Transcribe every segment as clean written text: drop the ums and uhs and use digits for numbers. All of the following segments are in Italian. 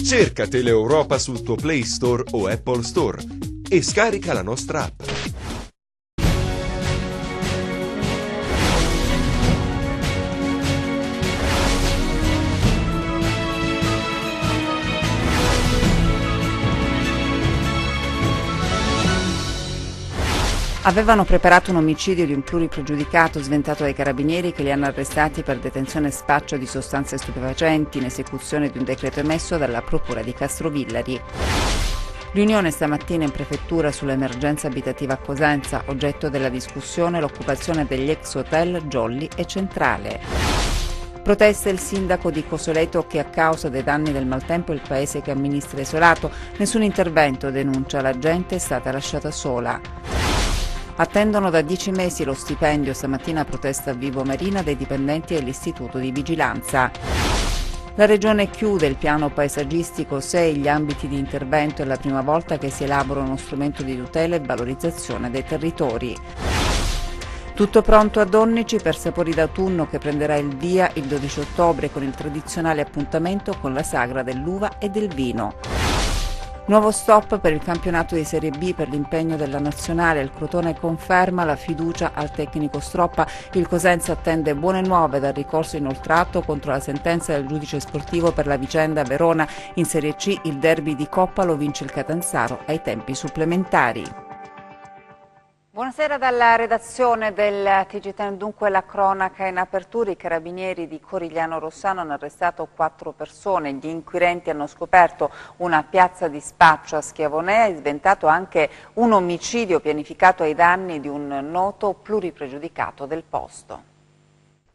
Cerca Teleeuropa sul tuo Play Store o Apple Store e scarica la nostra app. Avevano preparato un omicidio di un pluripregiudicato sventato dai carabinieri che li hanno arrestati per detenzione e spaccio di sostanze stupefacenti in esecuzione di un decreto emesso dalla Procura di Castrovillari. Riunione stamattina in prefettura sull'emergenza abitativa a Cosenza, oggetto della discussione l'occupazione degli ex hotel Jolly e Centrale. Protesta il sindaco di Cosoleto che a causa dei danni del maltempo il paese che amministra è isolato. Nessun intervento, denuncia, la gente è stata lasciata sola. Attendono da 10 mesi lo stipendio, stamattina protesta a Vibo Marina dei dipendenti dell'Istituto di Vigilanza. La Regione chiude il piano paesaggistico 6, gli ambiti di intervento è la prima volta che si elabora uno strumento di tutela e valorizzazione dei territori. Tutto pronto a Donnici per Sapori d'autunno che prenderà il via il 12 ottobre con il tradizionale appuntamento con la sagra dell'uva e del vino. Nuovo stop per il campionato di Serie B per l'impegno della nazionale. Il Crotone conferma la fiducia al tecnico Stroppa. Il Cosenza attende buone nuove dal ricorso inoltrato contro la sentenza del giudice sportivo per la vicenda Verona. In Serie C il derby di Coppa lo vince il Catanzaro ai tempi supplementari. Buonasera dalla redazione del TG10, dunque la cronaca in apertura. I carabinieri di Corigliano Rossano hanno arrestato 4 persone, gli inquirenti hanno scoperto una piazza di spaccio a Schiavonea e sventato anche un omicidio pianificato ai danni di un noto pluripregiudicato del posto.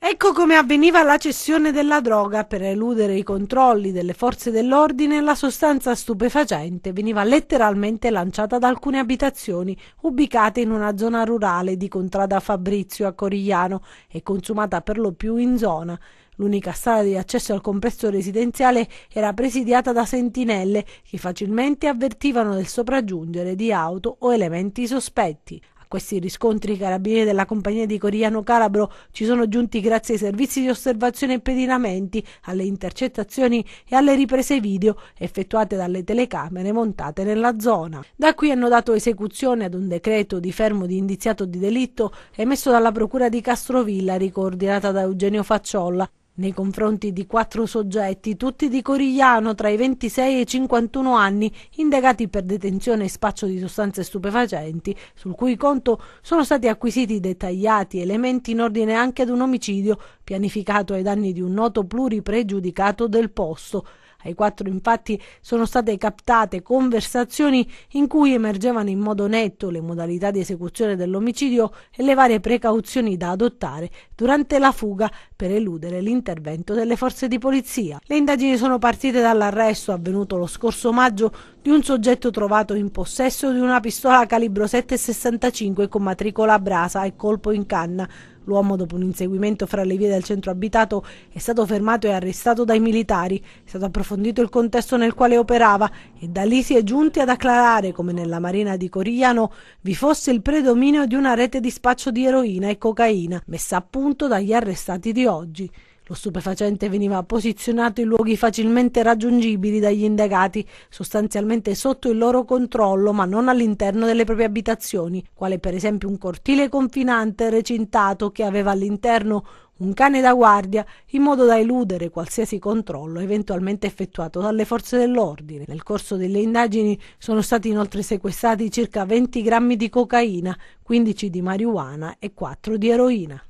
Ecco come avveniva la cessione della droga. Per eludere i controlli delle forze dell'ordine, la sostanza stupefacente veniva letteralmente lanciata da alcune abitazioni ubicate in una zona rurale di Contrada Fabrizio a Corigliano e consumata per lo più in zona. L'unica strada di accesso al complesso residenziale era presidiata da sentinelle che facilmente avvertivano del sopraggiungere di auto o elementi sospetti. Questi riscontri i carabinieri della compagnia di Corigliano Calabro ci sono giunti grazie ai servizi di osservazione e pedinamenti, alle intercettazioni e alle riprese video effettuate dalle telecamere montate nella zona. Da qui hanno dato esecuzione ad un decreto di fermo di indiziato di delitto emesso dalla Procura di Castrovillari, coordinata da Eugenio Facciolla, nei confronti di 4 soggetti, tutti di Corigliano, tra i 26 e i 51 anni, indagati per detenzione e spaccio di sostanze stupefacenti, sul cui conto sono stati acquisiti dettagliati elementi in ordine anche ad un omicidio pianificato ai danni di un noto pluripregiudicato del posto. Ai 4 infatti sono state captate conversazioni in cui emergevano in modo netto le modalità di esecuzione dell'omicidio e le varie precauzioni da adottare durante la fuga per eludere l'intervento delle forze di polizia. Le indagini sono partite dall'arresto avvenuto lo scorso maggio di un soggetto trovato in possesso di una pistola calibro 7,65 con matricola a brasa e colpo in canna. L'uomo, dopo un inseguimento fra le vie del centro abitato, è stato fermato e arrestato dai militari. È stato approfondito il contesto nel quale operava e da lì si è giunti ad acclarare come nella marina di Corigliano vi fosse il predominio di una rete di spaccio di eroina e cocaina, messa a punto dagli arrestati di oggi. Lo stupefacente veniva posizionato in luoghi facilmente raggiungibili dagli indagati, sostanzialmente sotto il loro controllo, ma non all'interno delle proprie abitazioni, quale per esempio un cortile confinante recintato che aveva all'interno un cane da guardia, in modo da eludere qualsiasi controllo eventualmente effettuato dalle forze dell'ordine. Nel corso delle indagini sono stati inoltre sequestrati circa 20 grammi di cocaina, 15 di marijuana e 4 di eroina.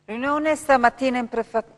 Riunione stamattina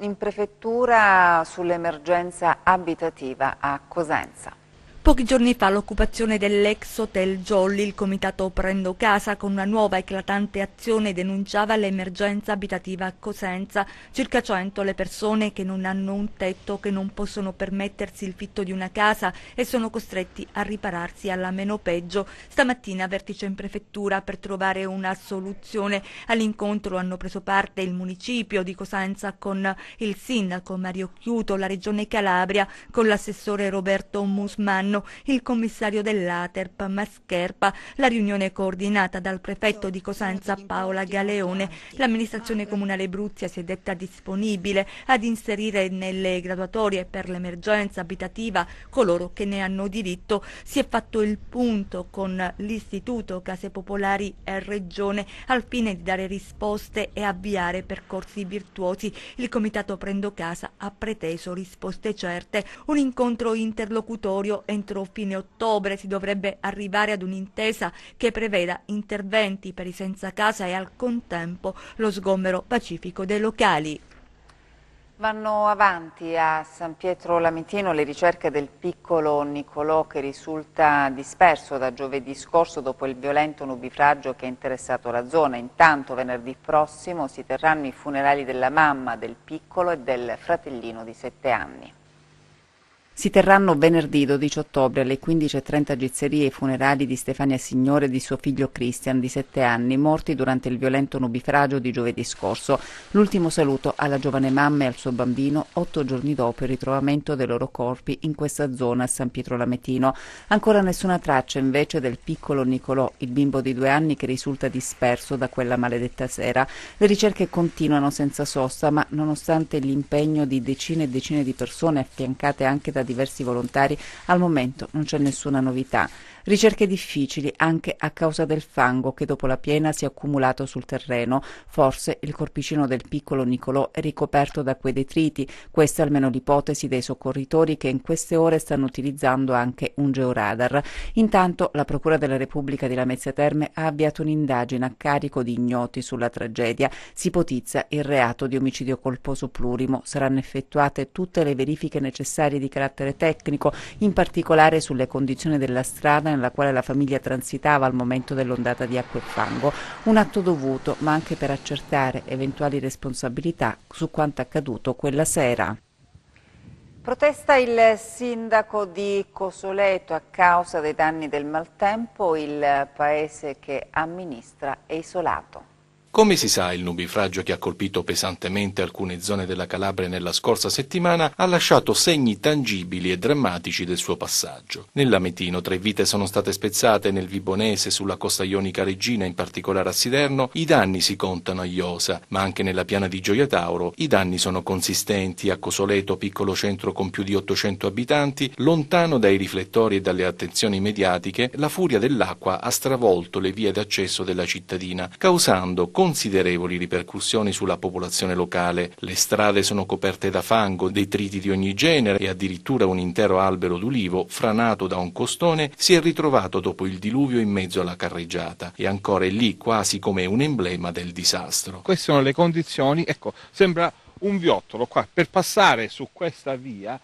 in prefettura sull'emergenza abitativa a Cosenza. Pochi giorni fa l'occupazione dell'ex hotel Jolly, il comitato Prendo Casa con una nuova eclatante azione denunciava l'emergenza abitativa a Cosenza. Circa 100 le persone che non hanno un tetto, che non possono permettersi il fitto di una casa e sono costretti a ripararsi alla meno peggio. Stamattina vertice in prefettura per trovare una soluzione. All'incontro hanno preso parte il municipio di Cosenza con il sindaco Mario Chiuto, la regione Calabria con l'assessore Roberto Musmanno anno il commissario dell'Aterp Mascherpa. La riunione coordinata dal prefetto di Cosenza Paola Galeone. L'amministrazione comunale Bruzia si è detta disponibile ad inserire nelle graduatorie per l'emergenza abitativa coloro che ne hanno diritto. Si è fatto il punto con l'Istituto Case Popolari e Regione al fine di dare risposte e avviare percorsi virtuosi. Il comitato Prendo Casa ha preteso risposte certe. Un incontro interlocutorio entro fine ottobre. Si dovrebbe arrivare ad un'intesa che preveda interventi per i senza casa e al contempo lo sgombero pacifico dei locali. Vanno avanti a San Pietro Lametino le ricerche del piccolo Nicolò che risulta disperso da giovedì scorso dopo il violento nubifragio che ha interessato la zona. Intanto venerdì prossimo si terranno i funerali della mamma, del piccolo e del fratellino di 7 anni. Si terranno venerdì 12 ottobre alle 15:30 Gizzerie i funerali di Stefania Signore e di suo figlio Christian di 7 anni, morti durante il violento nubifragio di giovedì scorso. L'ultimo saluto alla giovane mamma e al suo bambino 8 giorni dopo il ritrovamento dei loro corpi in questa zona a San Pietro Lametino. Ancora nessuna traccia invece del piccolo Nicolò, il bimbo di 2 anni che risulta disperso da quella maledetta sera. Le ricerche continuano senza sosta, ma nonostante l'impegno di decine e decine di persone affiancate anche da diversi volontari, al momento non c'è nessuna novità. Ricerche difficili anche a causa del fango che dopo la piena si è accumulato sul terreno. Forse il corpicino del piccolo Nicolò è ricoperto da quei detriti. Questa è almeno l'ipotesi dei soccorritori che in queste ore stanno utilizzando anche un georadar. Intanto la Procura della Repubblica di Lamezia Terme ha avviato un'indagine a carico di ignoti sulla tragedia. Si ipotizza il reato di omicidio colposo plurimo. Saranno effettuate tutte le verifiche necessarie di carattere tecnico, in particolare sulle condizioni della strada nella quale la famiglia transitava al momento dell'ondata di acqua e fango. Un atto dovuto, ma anche per accertare eventuali responsabilità su quanto accaduto quella sera. Protesta il sindaco di Cosoleto a causa dei danni del maltempo. Il paese che amministra è isolato. Come si sa, il nubifragio che ha colpito pesantemente alcune zone della Calabria nella scorsa settimana ha lasciato segni tangibili e drammatici del suo passaggio. Nel Lametino 3 vite sono state spezzate, nel Vibonese, sulla costa ionica reggina, in particolare a Siderno, i danni si contano a Iosa, ma anche nella piana di Gioia Tauro i danni sono consistenti. A Cosoleto, piccolo centro con più di 800 abitanti, lontano dai riflettori e dalle attenzioni mediatiche, la furia dell'acqua ha stravolto le vie d'accesso della cittadina, causando considerevoli ripercussioni sulla popolazione locale. Le strade sono coperte da fango, detriti di ogni genere e addirittura un intero albero d'ulivo, franato da un costone, si è ritrovato dopo il diluvio in mezzo alla carreggiata e ancora è lì quasi come un emblema del disastro. Queste sono le condizioni, ecco, sembra un viottolo qua, per passare su questa via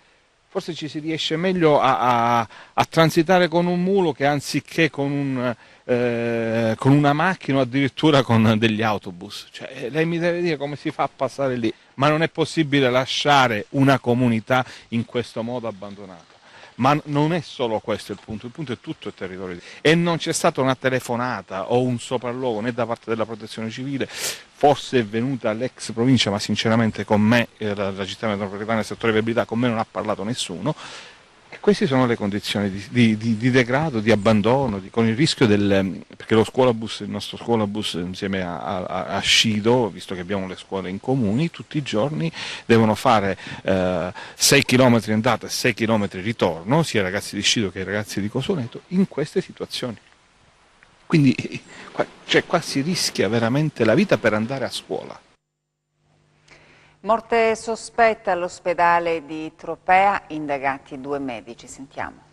forse ci si riesce meglio a transitare con un mulo che anziché con una macchina o addirittura con degli autobus. Cioè, lei mi deve dire come si fa a passare lì, ma non è possibile lasciare una comunità in questo modo abbandonata. Ma non è solo questo il punto è tutto il territorio. E non c'è stata una telefonata o un sopralluogo né da parte della protezione civile, forse è venuta l'ex provincia, ma sinceramente con me, la città metropolitana del settore viabilità, con me non ha parlato nessuno. E queste sono le condizioni di degrado, di abbandono, con il rischio perché il nostro scuolabus insieme a Scido, visto che abbiamo le scuole in comuni, tutti i giorni devono fare 6 km andata e 6 km ritorno, sia i ragazzi di Scido che i ragazzi di Cosoleto, in queste situazioni. Quindi qua si rischia veramente la vita per andare a scuola. Morte sospetta all'ospedale di Tropea, indagati 2 medici. Sentiamo.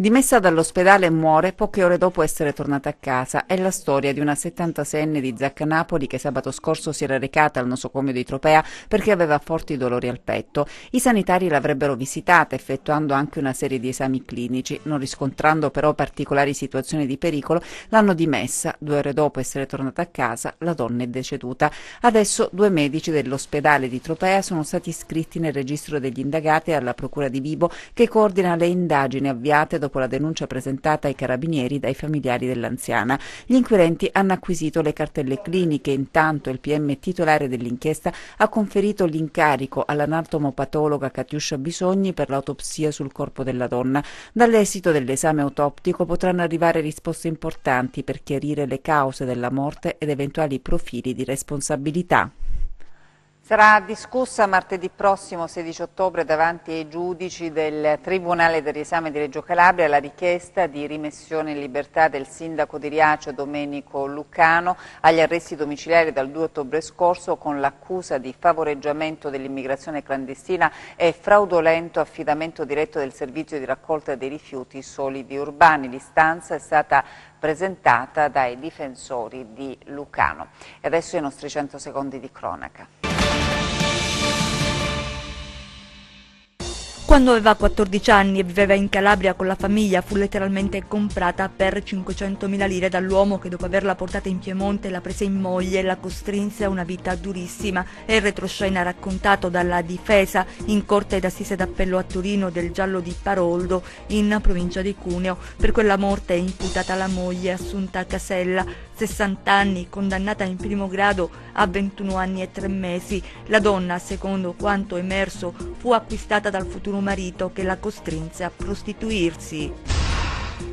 Dimessa dall'ospedale muore poche ore dopo essere tornata a casa. È la storia di una 76enne di Zacca Napoli che sabato scorso si era recata al nosocomio di Tropea perché aveva forti dolori al petto. I sanitari l'avrebbero visitata effettuando anche una serie di esami clinici. Non riscontrando però particolari situazioni di pericolo, l'hanno dimessa. 2 ore dopo essere tornata a casa, la donna è deceduta. Adesso 2 medici dell'ospedale di Tropea sono stati iscritti nel registro degli indagati alla Procura di Vibo che coordina le indagini avviate dopo dopo la denuncia presentata ai carabinieri dai familiari dell'anziana. Gli inquirenti hanno acquisito le cartelle cliniche, intanto il PM titolare dell'inchiesta ha conferito l'incarico all'anatomopatologa Katiuscia Bisogni per l'autopsia sul corpo della donna. Dall'esito dell'esame autoptico potranno arrivare risposte importanti per chiarire le cause della morte ed eventuali profili di responsabilità. Sarà discussa martedì prossimo 16 ottobre davanti ai giudici del Tribunale del Riesame di Reggio Calabria la richiesta di rimessione in libertà del sindaco di Riace Domenico Lucano agli arresti domiciliari dal 2 ottobre scorso con l'accusa di favoreggiamento dell'immigrazione clandestina e fraudolento affidamento diretto del servizio di raccolta dei rifiuti solidi urbani. L'istanza è stata presentata dai difensori di Lucano. E adesso i nostri 100 secondi di cronaca. Quando aveva 14 anni e viveva in Calabria con la famiglia, fu letteralmente comprata per 500.000 lire dall'uomo che dopo averla portata in Piemonte la prese in moglie e la costrinse a una vita durissima. È il retroscena raccontato dalla difesa in corte d'assise d'appello a Torino del giallo di Paroldo in provincia di Cuneo. Per quella morte è imputata la moglie Assunta Casella, 60 anni, condannata in primo grado a 21 anni e 3 mesi. La donna, secondo quanto emerso, fu acquistata dal futuro marito che la costrinse a prostituirsi.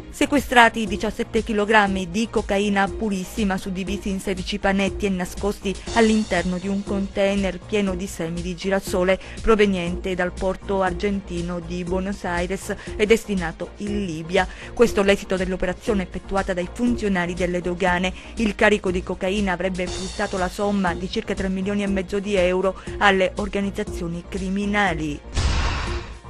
Sequestrati 17 kg di cocaina purissima suddivisi in 16 panetti e nascosti all'interno di un container pieno di semi di girasole proveniente dal porto argentino di Buenos Aires e destinato in Libia. Questo l'esito dell'operazione effettuata dai funzionari delle dogane. Il carico di cocaina avrebbe fruttato la somma di circa 3,5 milioni di euro alle organizzazioni criminali.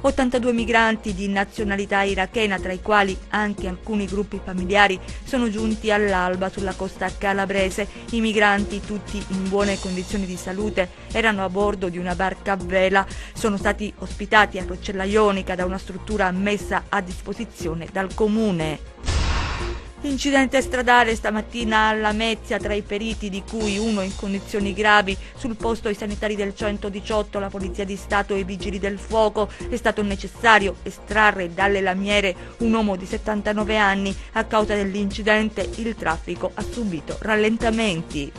82 migranti di nazionalità irachena, tra i quali anche alcuni gruppi familiari, sono giunti all'alba sulla costa calabrese. I migranti, tutti in buone condizioni di salute, erano a bordo di una barca a vela. Sono stati ospitati a Roccella Ionica da una struttura messa a disposizione dal comune. Incidente stradale stamattina a Lamezia tra i feriti, di cui uno in condizioni gravi. Sul posto i sanitari del 118, la Polizia di Stato e i Vigili del Fuoco. È stato necessario estrarre dalle lamiere un uomo di 79 anni. A causa dell'incidente il traffico ha subito rallentamenti.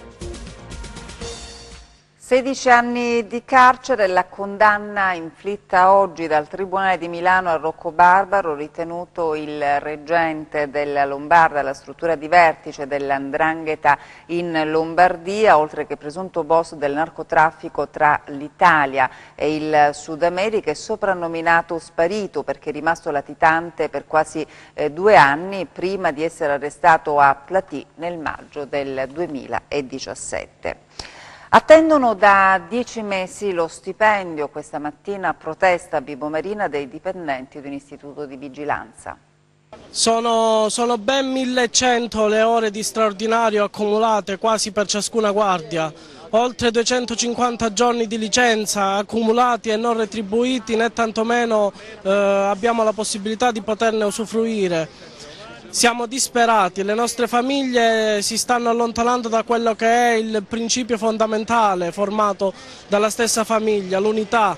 16 anni di carcere, la condanna inflitta oggi dal Tribunale di Milano a Rocco Barbaro, ritenuto il reggente della Lombarda, la struttura di vertice dell''ndrangheta in Lombardia, oltre che presunto boss del narcotraffico tra l'Italia e il Sud America, è soprannominato Sparito perché è rimasto latitante per quasi 2 anni prima di essere arrestato a Platì nel maggio del 2017. Attendono da 10 mesi lo stipendio, questa mattina protesta Bibo Marina dei dipendenti di un istituto di vigilanza. Sono ben 1100 le ore di straordinario accumulate quasi per ciascuna guardia, oltre 250 giorni di licenza accumulati e non retribuiti, né tantomeno abbiamo la possibilità di poterne usufruire. Siamo disperati, le nostre famiglie si stanno allontanando da quello che è il principio fondamentale formato dalla stessa famiglia, l'unità,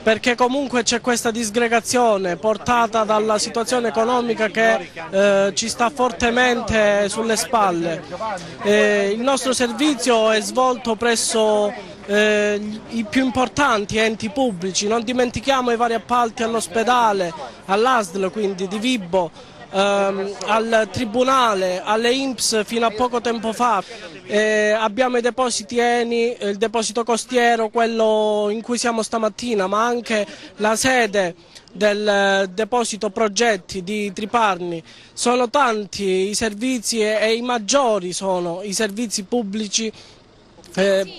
perché comunque c'è questa disgregazione portata dalla situazione economica che ci sta fortemente sulle spalle. Il nostro servizio è svolto presso i più importanti enti pubblici, non dimentichiamo i vari appalti all'ospedale, all'ASL, quindi di Vibo, al Tribunale, alle INPS fino a poco tempo fa. Abbiamo i depositi Eni, il deposito costiero, quello in cui siamo stamattina, ma anche la sede del deposito progetti di Triparni. Sono tanti i servizi e i maggiori sono i servizi pubblici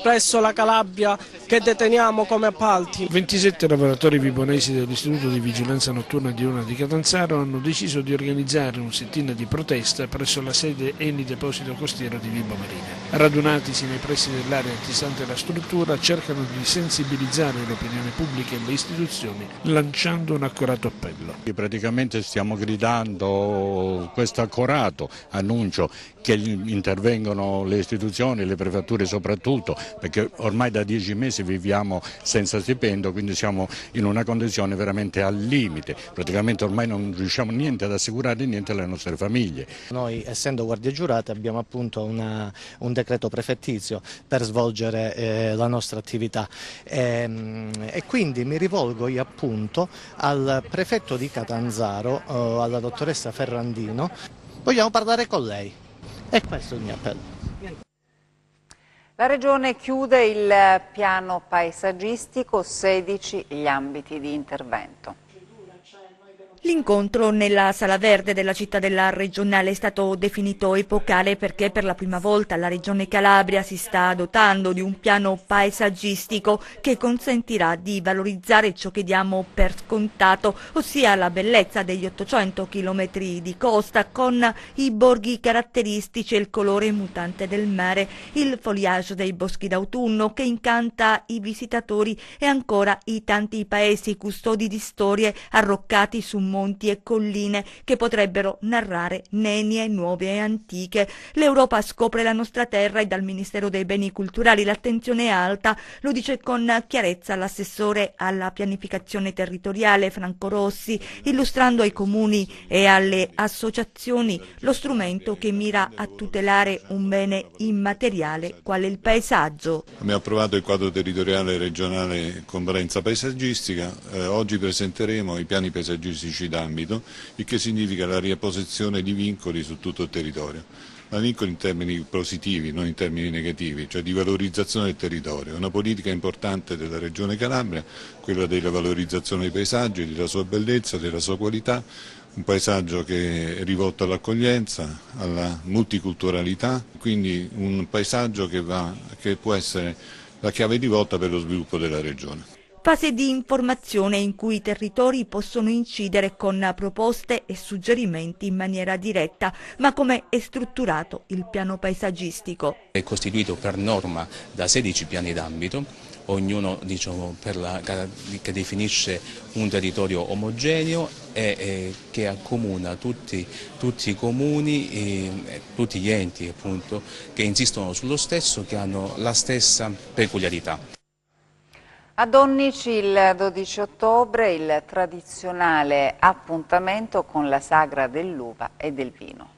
presso la Calabria che deteniamo come appalti. 27 lavoratori vibonesi dell'Istituto di Vigilanza Notturna di Luna di Catanzaro hanno deciso di organizzare un sit-in di protesta presso la sede Eni Deposito Costiero di Vibo Marina. Radunatisi nei pressi dell'area antistante la struttura, cercano di sensibilizzare l'opinione pubblica e le istituzioni lanciando un accorato appello. Praticamente stiamo gridando questo accorato annuncio che intervengono le istituzioni, le prefetture soprattutto, combattuto, perché ormai da 10 mesi viviamo senza stipendio, quindi siamo in una condizione veramente al limite, praticamente ormai non riusciamo niente ad assicurare niente alle nostre famiglie. Noi, essendo guardie giurate, abbiamo appunto un decreto prefettizio per svolgere la nostra attività e quindi mi rivolgo io appunto al prefetto di Catanzaro, alla dottoressa Ferrandino. Vogliamo parlare con lei e questo è il mio appello. La Regione chiude il piano paesaggistico, 16 gli ambiti di intervento. L'incontro nella Sala Verde della cittadella regionale è stato definito epocale perché per la prima volta la Regione Calabria si sta dotando di un piano paesaggistico che consentirà di valorizzare ciò che diamo per scontato, ossia la bellezza degli 800 chilometri di costa con i borghi caratteristici e il colore mutante del mare, il foliage dei boschi d'autunno che incanta i visitatori e ancora i tanti paesi custodi di storie arroccati su monti e colline che potrebbero narrare nenie nuove e antiche. L'Europa scopre la nostra terra e dal Ministero dei Beni Culturali l'attenzione è alta, lo dice con chiarezza l'assessore alla pianificazione territoriale Franco Rossi, illustrando ai comuni e alle associazioni lo strumento che mira a tutelare un bene immateriale quale il paesaggio. Abbiamo approvato il quadro territoriale regionale con valenza paesaggistica, oggi presenteremo i piani paesaggistici d'ambito, il che significa la riapposizione di vincoli su tutto il territorio, ma vincoli in termini positivi, non in termini negativi, cioè di valorizzazione del territorio. Una politica importante della Regione Calabria, quella della valorizzazione dei paesaggi, della sua bellezza, della sua qualità, un paesaggio che è rivolto all'accoglienza, alla multiculturalità, quindi un paesaggio che può essere la chiave di volta per lo sviluppo della Regione. Fase di informazione in cui i territori possono incidere con proposte e suggerimenti in maniera diretta, ma come è strutturato il piano paesaggistico? È costituito per norma da 16 piani d'ambito, ognuno che definisce un territorio omogeneo e che accomuna tutti i comuni e tutti gli enti appunto, che insistono sullo stesso, che hanno la stessa peculiarità. A Donnici il 12 ottobre il tradizionale appuntamento con la sagra dell'uva e del vino.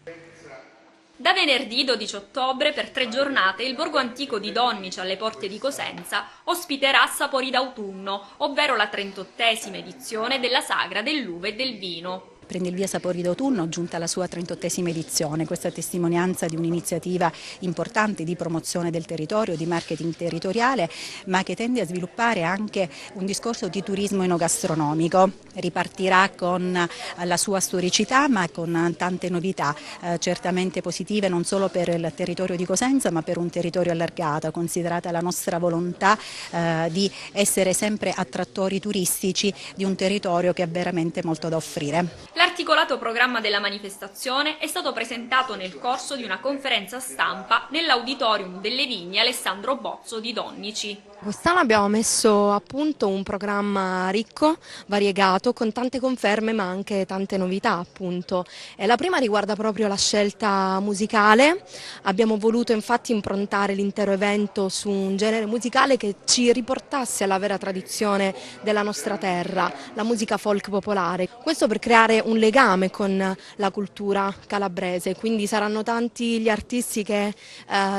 Da venerdì 12 ottobre per 3 giornate il borgo antico di Donnici alle porte di Cosenza ospiterà Sapori d'autunno, ovvero la 38esima edizione della sagra dell'uva e del vino. Prende il via Sapori d'autunno, giunta alla sua 38esima edizione, questa testimonianza di un'iniziativa importante di promozione del territorio, di marketing territoriale, ma che tende a sviluppare anche un discorso di turismo enogastronomico. Ripartirà con la sua storicità ma con tante novità, certamente positive non solo per il territorio di Cosenza ma per un territorio allargato, considerata la nostra volontà di essere sempre attrattori turistici di un territorio che ha veramente molto da offrire. L'articolato programma della manifestazione è stato presentato nel corso di una conferenza stampa nell'Auditorium delle Vigne Alessandro Bozzo di Donnici. Quest'anno abbiamo messo a punto un programma ricco, variegato, con tante conferme ma anche tante novità appunto. E la prima riguarda proprio la scelta musicale. Abbiamo voluto infatti improntare l'intero evento su un genere musicale che ci riportasse alla vera tradizione della nostra terra, la musica folk popolare. Questo per creare un legame con la cultura calabrese, quindi saranno tanti gli artisti che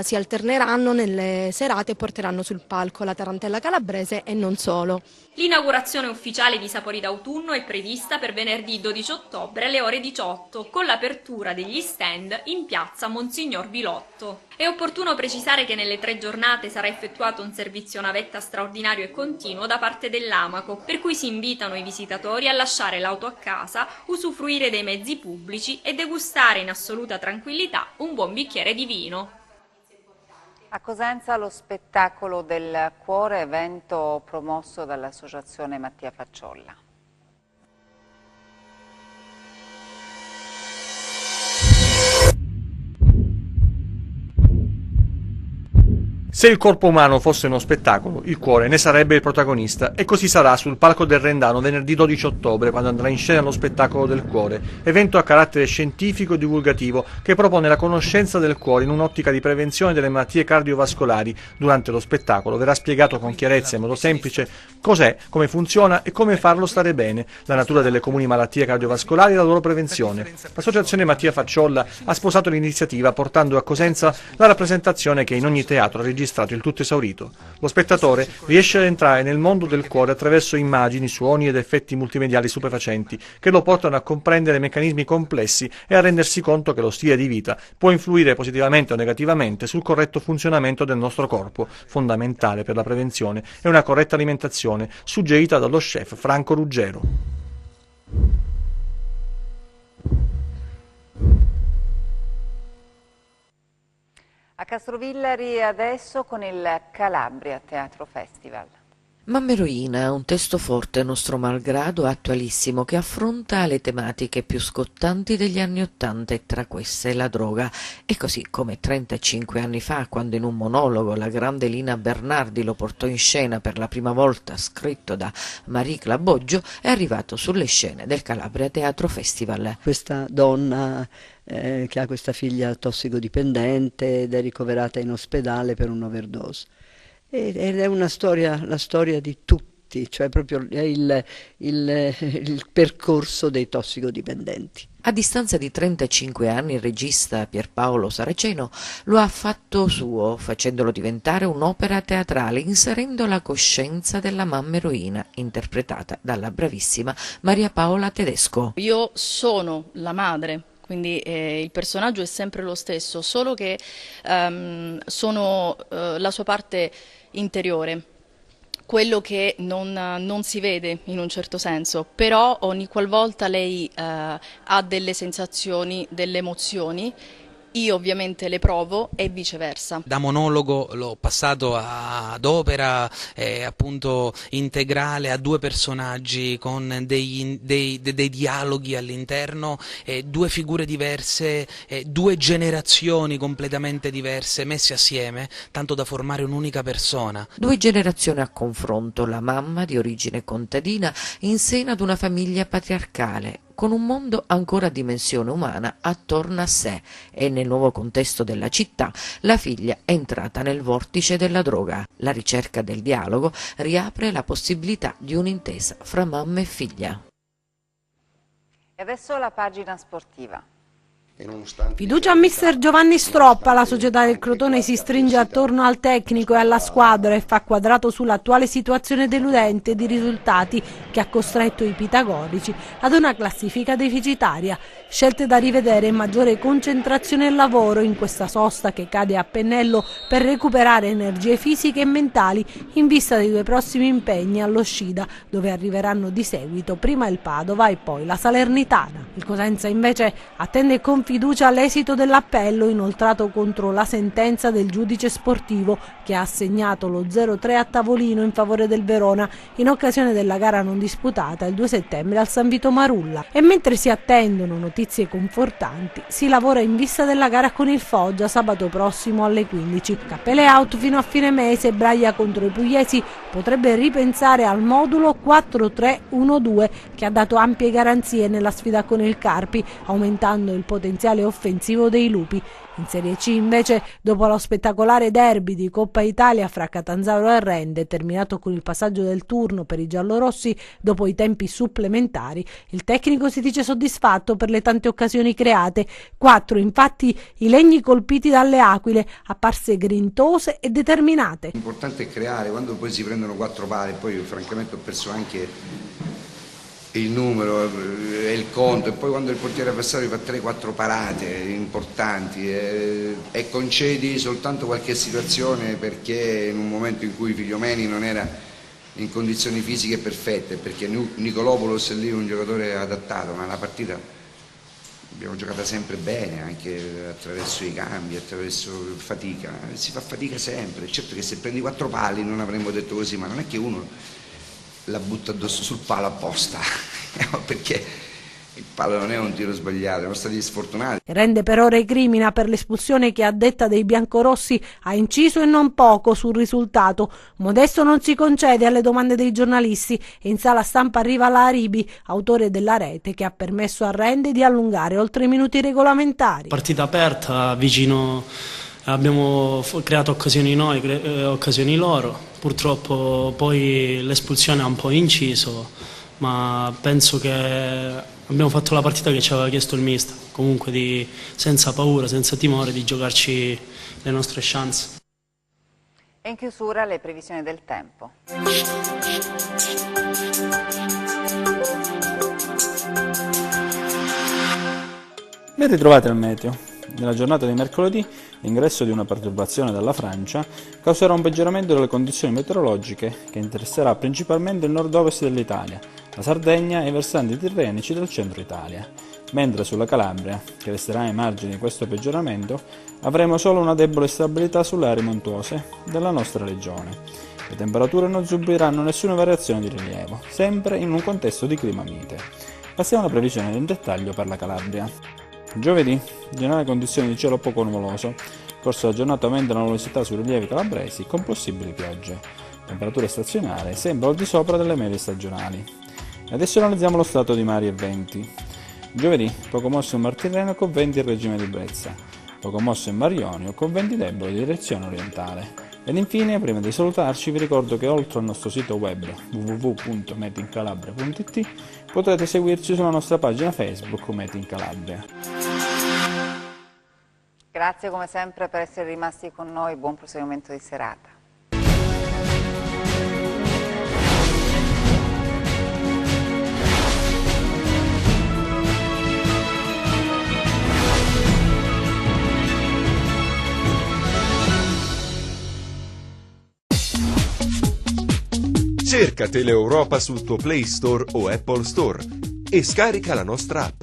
si alterneranno nelle serate e porteranno sul palco la tarantella calabrese e non solo. L'inaugurazione ufficiale di Sapori d'autunno è prevista per venerdì 12 ottobre alle ore 18 con l'apertura degli stand in piazza Monsignor Vilotto. È opportuno precisare che nelle 3 giornate sarà effettuato un servizio navetta straordinario e continuo da parte dell'Amaco, per cui si invitano i visitatori a lasciare l'auto a casa, usufruire dei mezzi pubblici e degustare in assoluta tranquillità un buon bicchiere di vino. A Cosenza lo spettacolo del cuore, evento promosso dall'associazione Mattia Facciolla. Se il corpo umano fosse uno spettacolo, il cuore ne sarebbe il protagonista, e così sarà sul palco del Rendano venerdì 12 ottobre, quando andrà in scena lo spettacolo del cuore, evento a carattere scientifico e divulgativo che propone la conoscenza del cuore in un'ottica di prevenzione delle malattie cardiovascolari. Durante lo spettacolo verrà spiegato con chiarezza e in modo semplice cos'è, come funziona e come farlo stare bene, la natura delle comuni malattie cardiovascolari e la loro prevenzione. L'associazione Mattia Facciolla ha sposato l'iniziativa portando a Cosenza la rappresentazione che in ogni teatro ha registrato il tutto esaurito. Lo spettatore riesce ad entrare nel mondo del cuore attraverso immagini, suoni ed effetti multimediali stupefacenti che lo portano a comprendere meccanismi complessi e a rendersi conto che lo stile di vita può influire positivamente o negativamente sul corretto funzionamento del nostro corpo, fondamentale per la prevenzione e una corretta alimentazione, suggerita dallo chef Franco Ruggero. A Castrovillari adesso con il Calabria Teatro Festival. Mammeroina, un testo forte, nostro malgrado, attualissimo, che affronta le tematiche più scottanti degli anni '80 e tra queste la droga. E così come 35 anni fa, quando in un monologo la grande Lina Bernardi lo portò in scena per la prima volta, scritto da Marie Claboggio, è arrivato sulle scene del Calabria Teatro Festival. Questa donna che ha questa figlia tossicodipendente ed è ricoverata in ospedale per un'overdose. Ed è una storia, la storia di tutti, cioè proprio il percorso dei tossicodipendenti. A distanza di 35 anni il regista Pierpaolo Saraceno lo ha fatto suo, facendolo diventare un'opera teatrale, inserendo la coscienza della mamma eroina, interpretata dalla bravissima Maria Paola Tedesco. Io sono la madre. Quindi il personaggio è sempre lo stesso, solo che sono la sua parte interiore, quello che non si vede in un certo senso, però ogni qualvolta lei ha delle sensazioni, delle emozioni, io ovviamente le provo e viceversa. Da monologo l'ho passato ad opera appunto integrale, a due personaggi con dei dialoghi all'interno, due figure diverse, due generazioni completamente diverse messe assieme, tanto da formare un'unica persona. Due generazioni a confronto, la mamma di origine contadina in seno ad una famiglia patriarcale, con un mondo ancora a dimensione umana attorno a sé, e nel nuovo contesto della città la figlia è entrata nel vortice della droga. La ricerca del dialogo riapre la possibilità di un'intesa fra mamma e figlia. E adesso la pagina sportiva. Fiducia a mister Giovanni Stroppa, la società del Crotone si stringe attorno al tecnico e alla squadra e fa quadrato sull'attuale situazione deludente di risultati che ha costretto i pitagorici ad una classifica deficitaria. Scelte da rivedere e maggiore concentrazione e lavoro in questa sosta che cade a pennello per recuperare energie fisiche e mentali in vista dei due prossimi impegni allo Scida, dove arriveranno di seguito prima il Padova e poi la Salernitana. Il Cosenza invece attende con fiducia l'esito dell'appello inoltrato contro la sentenza del giudice sportivo che ha assegnato lo 0-3 a tavolino in favore del Verona in occasione della gara non disputata il 2 settembre al San Vito Marulla. E mentre si attendono notizie confortanti, si lavora in vista della gara con il Foggia sabato prossimo alle 15. Cappelle out fino a fine mese. Braia contro i pugliesi potrebbe ripensare al modulo 4-3-1-2 che ha dato ampie garanzie nella sfida con il Carpi, aumentando il potenziale offensivo dei lupi. In Serie C invece, dopo lo spettacolare derby di Coppa Italia fra Catanzaro e Rende, terminato con il passaggio del turno per i giallorossi dopo i tempi supplementari, il tecnico si dice soddisfatto per le tante occasioni create. 4 infatti i legni colpiti dalle aquile, apparse grintose e determinate. L'importante è creare, quando poi si prendono 4 pali, poi francamente ho perso anche il numero e il conto, e poi quando il portiere avversario fa 3-4 parate importanti e concedi soltanto qualche situazione perché in un momento in cui Figliomeni non era in condizioni fisiche perfette, perché Nicolopoulos è lì un giocatore adattato, ma la partita abbiamo giocata sempre bene, anche attraverso i cambi, attraverso fatica, si fa fatica sempre. Certo che se prendi 4 pali non avremmo detto così, ma non è che uno la butta addosso sul palo apposta, perché Il palo non è un tiro sbagliato, siamo stati sfortunati. Rende però recrimina per l'espulsione che a detta dei biancorossi ha inciso e non poco sul risultato. Modesto non si concede alle domande dei giornalisti e in sala stampa arriva l'Aribi, autore della rete che ha permesso a Rende di allungare oltre i minuti regolamentari. Partita aperta, vicino, abbiamo creato occasioni noi, occasioni loro. Purtroppo poi l'espulsione ha un po' inciso, ma penso che abbiamo fatto la partita che ci aveva chiesto il mister, comunque senza paura, senza timore di giocarci le nostre chance. E in chiusura le previsioni del tempo. Ben ritrovati al meteo. Nella giornata di mercoledì l'ingresso di una perturbazione dalla Francia causerà un peggioramento delle condizioni meteorologiche che interesserà principalmente il nord-ovest dell'Italia, la Sardegna e i versanti tirrenici del centro Italia, mentre sulla Calabria, che resterà ai margini di questo peggioramento, avremo solo una debole stabilità sulle aree montuose della nostra regione. Le temperature non subiranno nessuna variazione di rilievo, sempre in un contesto di clima mite. Passiamo alla previsione in dettaglio per la Calabria. Giovedì, generali condizioni di cielo poco nuvoloso, corso della giornata aumenta la nuvolosità sui rilievi calabresi con possibili piogge. Temperature stazionarie sempre al di sopra delle medie stagionali. Adesso analizziamo lo stato di mari e venti. Giovedì, poco mosso in Mar Tirreno con venti in regime di brezza, poco mosso in Mar Ionio con venti deboli di direzione orientale. Ed infine, prima di salutarci, vi ricordo che oltre al nostro sito web www.metincalabria.it potrete seguirci sulla nostra pagina Facebook Meti in Calabria. Grazie come sempre per essere rimasti con noi, buon proseguimento di serata. Cerca Teleeuropa sul tuo Play Store o Apple Store e scarica la nostra app.